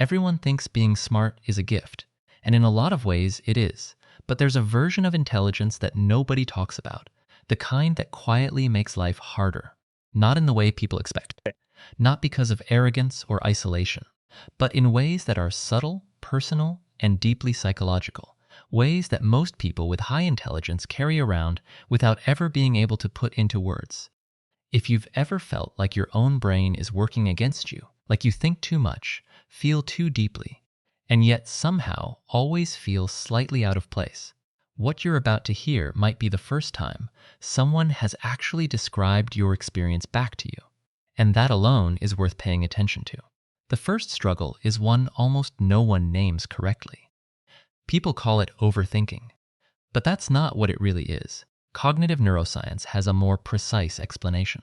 Everyone thinks being smart is a gift, and in a lot of ways it is. But there's a version of intelligence that nobody talks about, the kind that quietly makes life harder, not in the way people expect, not because of arrogance or isolation, but in ways that are subtle, personal, and deeply psychological, ways that most people with high intelligence carry around without ever being able to put into words. If you've ever felt like your own brain is working against you, like you think too much, feel too deeply, and yet somehow always feel slightly out of place, what you're about to hear might be the first time someone has actually described your experience back to you. And that alone is worth paying attention to. The first struggle is one almost no one names correctly. People call it overthinking, but that's not what it really is. Cognitive neuroscience has a more precise explanation.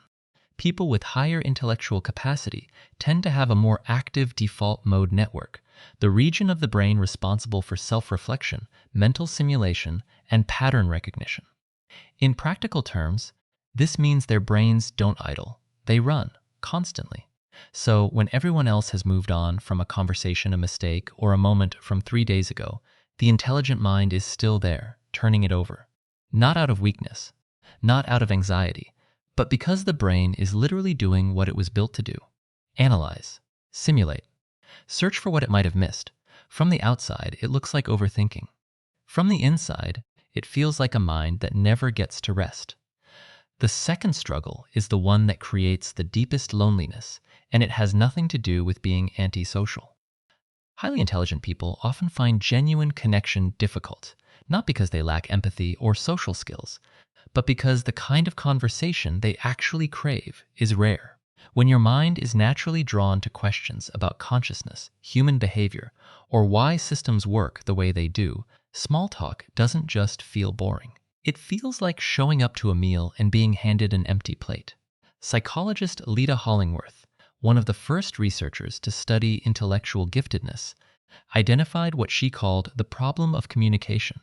People with higher intellectual capacity tend to have a more active default mode network, the region of the brain responsible for self-reflection, mental simulation, and pattern recognition. In practical terms, this means their brains don't idle, they run constantly. So when everyone else has moved on from a conversation, a mistake, or a moment from 3 days ago, the intelligent mind is still there, turning it over. Not out of weakness, not out of anxiety, but because the brain is literally doing what it was built to do. Analyze, simulate, search for what it might have missed. From the outside, it looks like overthinking. From the inside, it feels like a mind that never gets to rest. The second struggle is the one that creates the deepest loneliness, and it has nothing to do with being antisocial. Highly intelligent people often find genuine connection difficult, not because they lack empathy or social skills, but because the kind of conversation they actually crave is rare. When your mind is naturally drawn to questions about consciousness, human behavior, or why systems work the way they do, small talk doesn't just feel boring. It feels like showing up to a meal and being handed an empty plate. Psychologist Lita Hollingworth, one of the first researchers to study intellectual giftedness, identified what she called the problem of communication,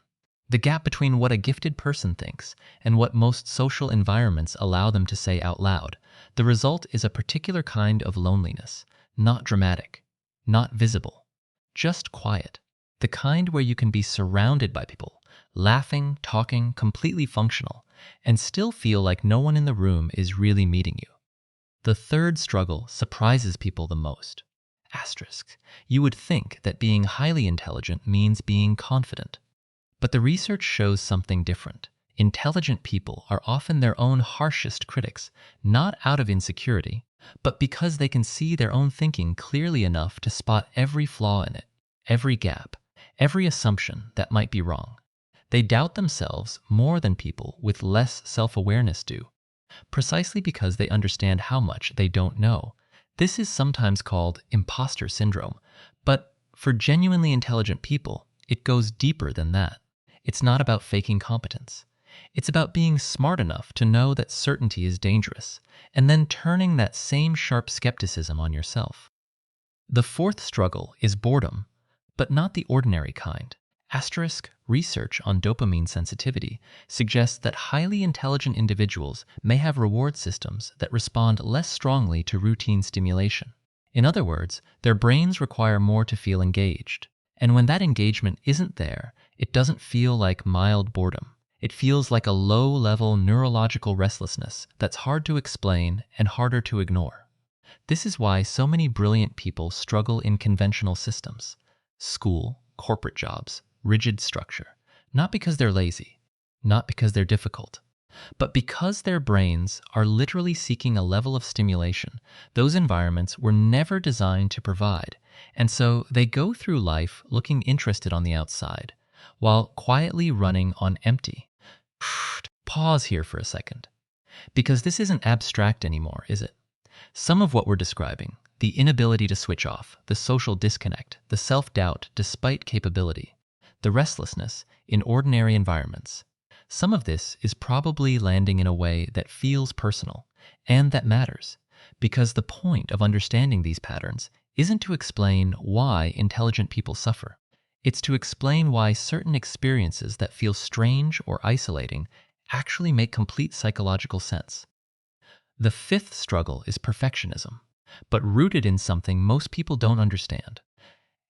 the gap between what a gifted person thinks and what most social environments allow them to say out loud. The result is a particular kind of loneliness, not dramatic, not visible, just quiet, the kind where you can be surrounded by people, laughing, talking, completely functional, and still feel like no one in the room is really meeting you. The third struggle surprises people the most. Asterisk. You would think that being highly intelligent means being confident. But the research shows something different. Intelligent people are often their own harshest critics, not out of insecurity, but because they can see their own thinking clearly enough to spot every flaw in it, every gap, every assumption that might be wrong. They doubt themselves more than people with less self-awareness do, precisely because they understand how much they don't know. This is sometimes called imposter syndrome, but for genuinely intelligent people, it goes deeper than that. It's not about faking competence. It's about being smart enough to know that certainty is dangerous, and then turning that same sharp skepticism on yourself. The fourth struggle is boredom, but not the ordinary kind. Asterisk. Research on dopamine sensitivity suggests that highly intelligent individuals may have reward systems that respond less strongly to routine stimulation. In other words, their brains require more to feel engaged. And when that engagement isn't there, it doesn't feel like mild boredom. It feels like a low-level neurological restlessness that's hard to explain and harder to ignore. This is why so many brilliant people struggle in conventional systems: school, corporate jobs, rigid structure. Not because they're lazy, not because they're difficult, but because their brains are literally seeking a level of stimulation those environments were never designed to provide. And so they go through life looking interested on the outside, while quietly running on empty. Pause here for a second, because this isn't abstract anymore, is it? Some of what we're describing, the inability to switch off, the social disconnect, the self-doubt despite capability, the restlessness in ordinary environments, some of this is probably landing in a way that feels personal and that matters, because the point of understanding these patterns isn't to explain why intelligent people suffer. It's to explain why certain experiences that feel strange or isolating actually make complete psychological sense. The fifth struggle is perfectionism, but rooted in something most people don't understand.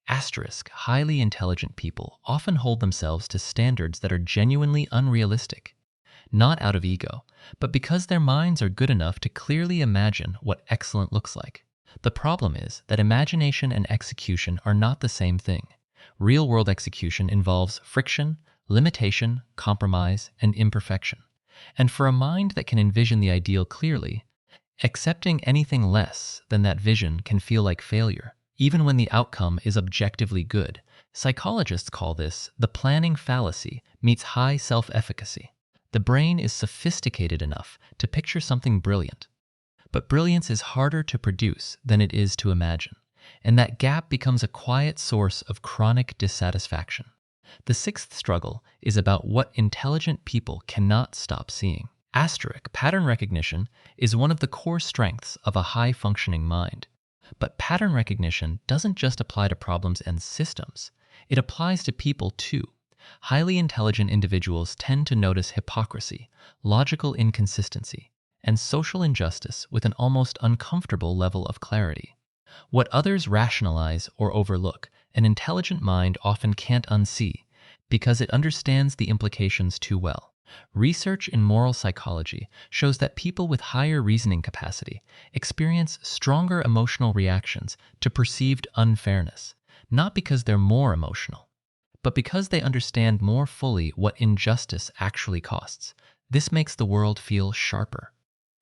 Highly intelligent people often hold themselves to standards that are genuinely unrealistic, not out of ego, but because their minds are good enough to clearly imagine what excellent looks like. The problem is that imagination and execution are not the same thing. Real-world execution involves friction, limitation, compromise, and imperfection. And for a mind that can envision the ideal clearly, accepting anything less than that vision can feel like failure, even when the outcome is objectively good. Psychologists call this the planning fallacy meets high self-efficacy. The brain is sophisticated enough to picture something brilliant, but brilliance is harder to produce than it is to imagine, and that gap becomes a quiet source of chronic dissatisfaction. The sixth struggle is about what intelligent people cannot stop seeing. Pattern recognition is one of the core strengths of a high-functioning mind. But pattern recognition doesn't just apply to problems and systems. It applies to people too. Highly intelligent individuals tend to notice hypocrisy, logical inconsistency, and social injustice with an almost uncomfortable level of clarity. What others rationalize or overlook, an intelligent mind often can't unsee because it understands the implications too well. Research in moral psychology shows that people with higher reasoning capacity experience stronger emotional reactions to perceived unfairness, not because they're more emotional, but because they understand more fully what injustice actually costs. This makes the world feel sharper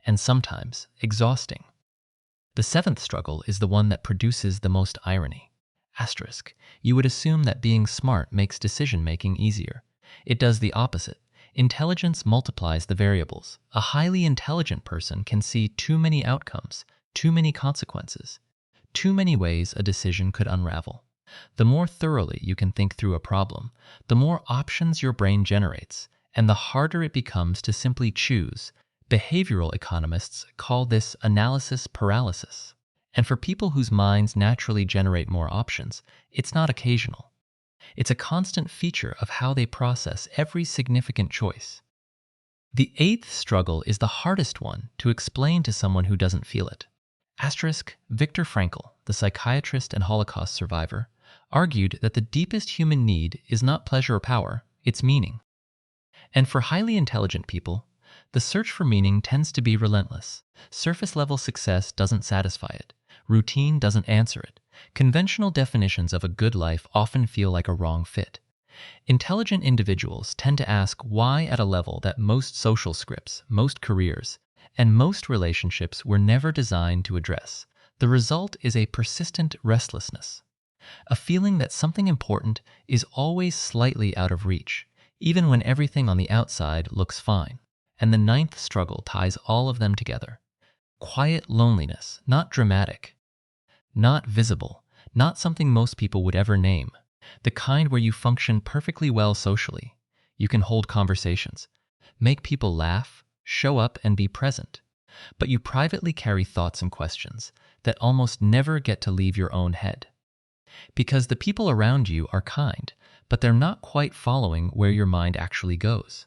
and sometimes exhausting. The seventh struggle is the one that produces the most irony. You would assume that being smart makes decision-making easier. It does the opposite. Intelligence multiplies the variables. A highly intelligent person can see too many outcomes, too many consequences, too many ways a decision could unravel. The more thoroughly you can think through a problem, the more options your brain generates, and the harder it becomes to simply choose. Behavioral economists call this analysis paralysis. And for people whose minds naturally generate more options, it's not occasional. It's a constant feature of how they process every significant choice. The eighth struggle is the hardest one to explain to someone who doesn't feel it. Viktor Frankl, the psychiatrist and Holocaust survivor, argued that the deepest human need is not pleasure or power, it's meaning. And for highly intelligent people, the search for meaning tends to be relentless. Surface-level success doesn't satisfy it. Routine doesn't answer it. Conventional definitions of a good life often feel like a wrong fit. Intelligent individuals tend to ask why at a level that most social scripts, most careers, and most relationships were never designed to address. The result is a persistent restlessness, a feeling that something important is always slightly out of reach, even when everything on the outside looks fine. And the ninth struggle ties all of them together. Quiet loneliness, not dramatic, not visible, not something most people would ever name. The kind where you function perfectly well socially. You can hold conversations, make people laugh, show up and be present. But you privately carry thoughts and questions that almost never get to leave your own head. Because the people around you are kind, but they're not quite following where your mind actually goes.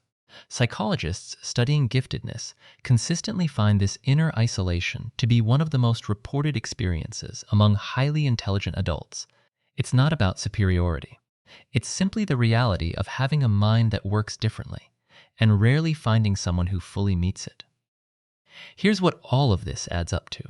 Psychologists studying giftedness consistently find this inner isolation to be one of the most reported experiences among highly intelligent adults. It's not about superiority. It's simply the reality of having a mind that works differently and rarely finding someone who fully meets it. Here's what all of this adds up to.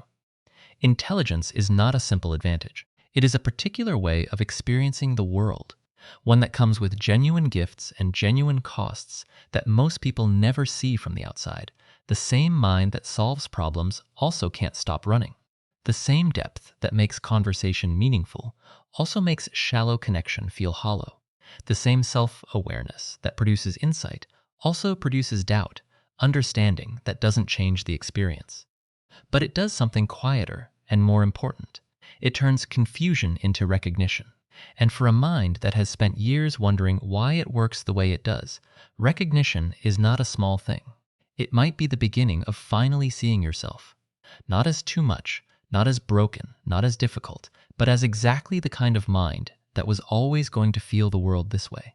Intelligence is not a simple advantage. It is a particular way of experiencing the world, one that comes with genuine gifts and genuine costs that most people never see from the outside. The same mind that solves problems also can't stop running. The same depth that makes conversation meaningful also makes shallow connection feel hollow. The same self-awareness that produces insight also produces doubt, understanding that doesn't change the experience. But it does something quieter and more important. It turns confusion into recognition. And for a mind that has spent years wondering why it works the way it does, recognition is not a small thing. It might be the beginning of finally seeing yourself, not as too much, not as broken, not as difficult, but as exactly the kind of mind that was always going to feel the world this way.